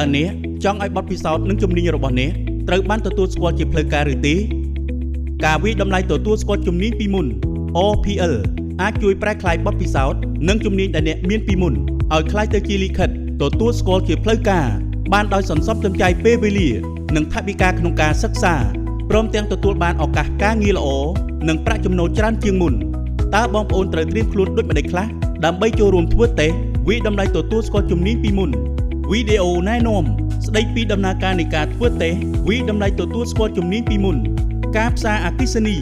តើអ្នកចង់ឲ្យបទពិសោធន៍និងជំនាញរបស់អ្នកត្រូវបានទទួលស្គាល់ជាផ្លូវការឬទេការវិតម្លៃទទួលស្គាល់ជំនាញពីមុន OPL អាចជួយប្រែក្លាយបទពិសោធន៍និងជំនាញដែលអ្នកមានពីមុនឲ្យក្លាយទៅជាលិខិតទទួលស្គាល់ជាផ្លូវការបានដោយសន្សំសំចៃពេលវេលានិងថវិកាក្នុងការសិក្សាព្រមទាំងទទួលបានឱកាសការងារល្អនិងប្រាក់ចំណូលច្រើនជាងមុនតើបងប្អូនត្រូវត្រៀមខ្លួនដូចម្តេចខ្លះដើម្បីចូលរួមធ្វើតេស្តវិតម្លៃទទួលស្គាល់ជំនាញពីមុនវីដេអូណែនាំស្ដីពីដំណើរការនៃការធ្វើតេស្តវិតម្លៃទទួលស្គាល់ជំនាញពីមុនការផ្សាយអគ្គិសនី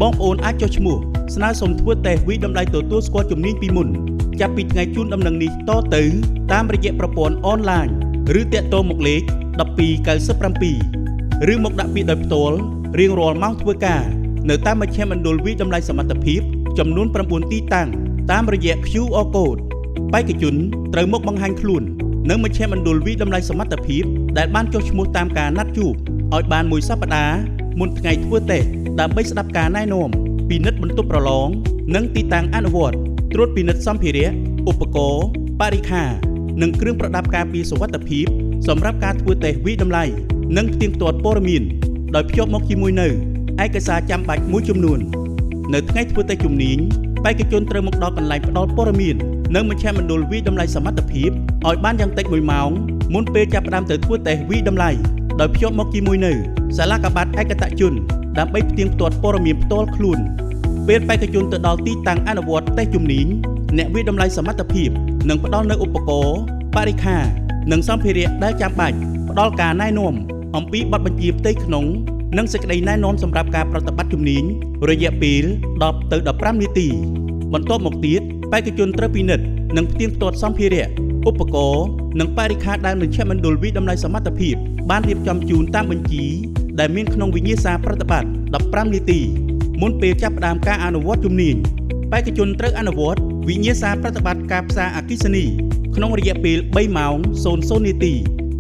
បងប្អូនអាចចុះឈ្មោះស្នើសុំធ្វើតេស្តវិតម្លៃទទួលស្គាល់ជំនាញពីមុនចាប់ពីថ្ងៃជូនដំណឹងនេះតទៅតាមរយៈប្រព័ន្ធអនឡាញឬទាក់ទងមកលេខ1297ឬមកដាក់ពាក្យដោយផ្ទាល់រៀងរាល់ម៉ោងធ្វើការនៅតាមមជ្ឈមណ្ឌលវិតម្លៃសមត្ថភាពចំនួន9ទីតាំងតាមរយៈ QR Code បេក្ខជនត្រូវមកបង្ហាញខ្លួននៅមជ្ឈមណ្ឌលវិតម្លៃសមត្ថភាពដែលបានចុះឈ្មោះតាមការណាត់ជួបឲ្យបានមួយសប្តាហ៍មុនថ្ងៃធ្វើតេស្តដើម្បីស្ដាប់ការណែនាំពិនិត្យបន្ទប់ប្រឡងនិងទីតាំងអនុវត្តត្រួតពិនិត្យសម្ភារៈឧបករណ៍បរិក្ខារនិងគ្រឿងប្រដាប់ការពារសុវត្ថិភាពសម្រាប់ការធ្វើតេស្តវិតម្លៃនិងផ្ទៀងផ្ទាត់ព័ត៌មានដោយភ្ជាប់មកជាមួយនៅឯកសារចាំបាច់មួយចំនួននៅថ្ងៃធ្វើតេស្តជំនាញបេក្ខជនត្រូវមកដល់កន្លែងផ្ដល់ព័ត៌មាននៅមជ្ឈមណ្ឌលវិតម្លៃសមត្ថភាពឲ្យបានយ៉ាងតិច1ម៉ោងមុនពេលចាប់ផ្ដើមទៅធ្វើតេស្តវិតម្លៃដោយភ្ជាប់មកជាមួយនៅសាលាកាបាត់ឯកតជនដើម្បីផ្ទៀងផ្ទាត់ព័ត៌មានផ្ទាល់ខ្លួនពេលបេក្ខជនទៅដល់ទីតាំងអនុវត្តតេស្តជំនាញអ្នកវិតម្លៃសមត្ថភាពនឹងផ្ដល់នូវឧបករណ៍បរិក្ខារនិងសម្ភារៈដែលចាំបាច់ផ្ដល់ការណែនាំអំពីបទបញ្ជាផ្ទៃក្នុងនិងសេចក្តីណែនាំសម្រាប់ការប្រតិបត្តិជំនាញរយៈពេល10ទៅ15នាទីបន្ទាប់មកទៀតបេក្ខជនត្រូវពិនិត្យនិងផ្ទៀងផ្ទាត់សម្ភារៈឧបករណ៍និងបរិក្ខារដែលមជ្ឈមណ្ឌលវិតម្លៃសមត្ថភាពបានរៀបចំជូនតាមបញ្ជីដែលមានក្នុងវិញ្ញាសាប្រតិបត្តិ15នាទីមុនពេលចាប់ផ្ដើមការអនុវត្តជំនាញបេក្ខជនត្រូវអនុវត្តវិញ្ញាសាប្រតិបត្តិការផ្សារអគ្គិសនីក្នុងរយៈពេល3ម៉ោង00នាទី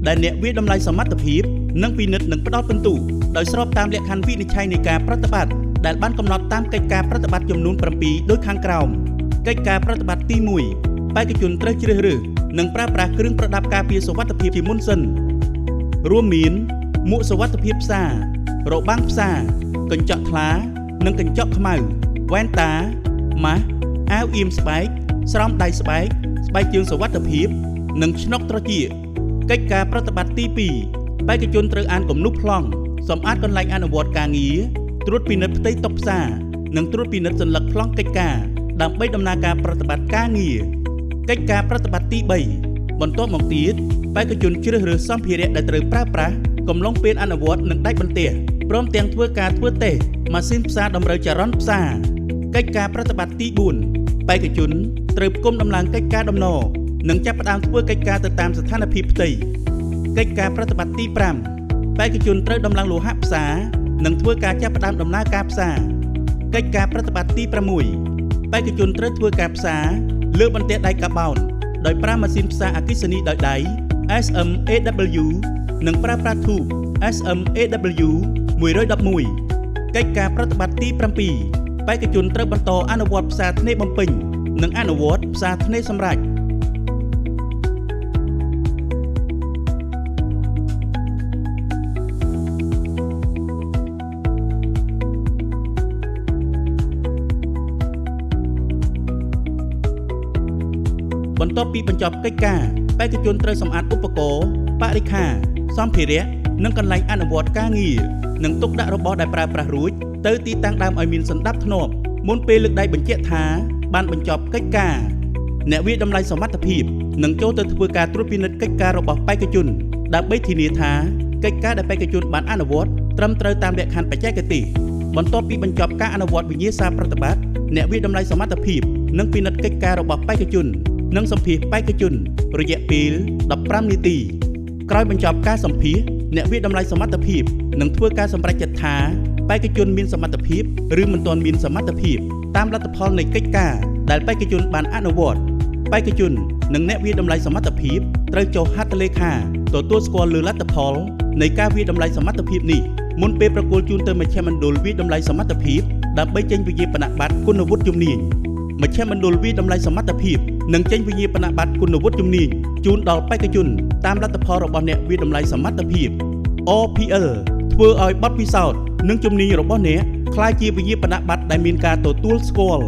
ដែលអ្នកវិតម្លៃសមត្ថភាពនឹងពិនិត្យនិងផ្ដល់ពិន្ទុដោយស្របតាមលក្ខខណ្ឌវិនិច្ឆ័យនៃការប្រតិបត្តិដែលបានកំណត់តាមកិច្ចការប្រតិបត្តិចំនួន7ដូចខាងក្រោមកិច្ចការប្រតិបត្តិទី1បេក្ខជនត្រូវជ្រើសរើសនិងប្រើប្រាស់គ្រឿងប្រដាប់ការពារសុវត្ថិភាពជាមុនសិនរួមមានមួកសុវត្ថិភាពផ្សាររបាំងផ្សារកញ្ចក់ថ្លានិងកញ្ចក់ខ្មៅវ៉ែនតាម៉ាស់អាវអៀមស្បែកស្រោមដៃស្បែកស្បែកជើងសុវត្ថិភាពនិងឆ្នុកត្រចៀកកិច្ចការប្រតិបត្តិទី2បេក្ខជនត្រូវអានគំនុះប្លង់សម្អាតកន្លែងអនុវត្តការងារត្រួតពិនិត្យផ្ទៃតុផ្សារនិងត្រួតពិនិត្យសញ្ញាប្លង់កិច្ចការដើម្បីដំណើរការប្រតិបត្តិការងារកិច្ចការប្រតិបត្តិទី3បន្ទាប់មកទៀតបេក្ខជនជ្រើសរើសសម្ភារៈដែលត្រូវប្រើប្រាស់កំឡុងពេលអនុវត្តនិងដាច់បន្ទះព្រមទាំងធ្វើការធ្វើតេស្តម៉ាស៊ីនផ្សារតម្រូវចរន្តផ្សារកិច្ចការប្រតិបត្តិទី4បេក្ខជនត្រូវផ្គុំដំឡើងកិច្ចការដំណរនិងចាប់ផ្ដើមធ្វើកិច្ចការទៅតាមស្ថានភាពផ្ទៃកិច្ចការប្រតិបត្តិទី5បេក្ខជនត្រូវដំឡើងលោហៈផ្សារនិងធ្វើការចាប់ផ្ដើមដំណើរការផ្សារកិច្ចការប្រតិបត្តិទី6បេក្ខជនត្រូវធ្វើការផ្សារលើបន្ទះដៃកាបោនដោយប្រើម៉ាស៊ីនផ្សារអគ្គិសនីដោយដៃ SMAW និងប្រើប្រាស់ធូប SMAW 111កិច្ចការប្រតិបត្តិទី7បេក្ខជនត្រូវបន្តអនុវត្តផ្សារធ្នេបំពេញនិងអនុវត្តផ្សារធ្នេសម្រេចបន្ទាប់ពីបញ្ចប់កិច្ចការបេក្ខជនត្រូវសម្អាតឧបករណ៍បរិក្ខារសម្ភារៈនិងកន្លែងអនុវត្តការងារនិងទុកដាក់របស់ដែលប្រើប្រាស់រួចទៅទីតាំងដើមឲ្យមានសណ្ដាប់ធ្នាប់មុនពេលលើកដៃបញ្ជាក់ថាបានបញ្ចប់កិច្ចការអ្នកវិតម្លៃសមត្ថភាពនឹងចូលទៅធ្វើការត្រួតពិនិត្យកិច្ចការរបស់បេក្ខជនដើម្បីធានាថាកិច្ចការដែលបេក្ខជនបានអនុវត្តត្រឹមត្រូវតាមលក្ខខណ្ឌបច្ចេកទេសបន្ទាប់ពីបញ្ចប់ការអនុវត្តវិញ្ញាសាប្រតិបត្តិអ្នកវិតម្លៃសមត្ថភាពនឹងពិនិត្យកិច្ចការរបស់បេក្ខជននិងសម្ភាសបេក្ខជនរយៈពេល15នាទីក្រោយបញ្ចប់ការសម្ភាសអ្នកវិតម្លៃសមត្ថភាពនឹងធ្វើការសម្រេចចិត្តថាបេក្ខជនមានសមត្ថភាពឬមិនទាន់មានសមត្ថភាពតាមលទ្ធផលនៃកិច្ចការដែលបេក្ខជនបានអនុវត្តបេក្ខជននិងអ្នកវិតម្លៃសមត្ថភាពត្រូវចុះហត្ថលេខាទទួលស្គាល់លើលទ្ធផលនៃការវិតម្លៃសមត្ថភាពនេះមុនពេលប្រគល់ជូនទៅមជ្ឈមណ្ឌលវិតម្លៃសមត្ថភាពដើម្បីចេញវិញ្ញាបនបត្រគុណវុឌ្ឍិជំនាញ មជ្ឈមណ្ឌលវិតម្លៃសមត្ថភាពនិងចេញវិញ្ញាបនបត្រគុណវុឌ្ឍិជំនាញជូនដល់បេក្ខជនតាមលទ្ធផលរបស់អ្នកវិតម្លៃសមត្ថភាព OPL ធ្វើឲ្យបទពិសោធន៍និងជំនាញរបស់អ្នកក្លាយជាវិញ្ញាបនបត្រដែលមានការទទួលស្គាល់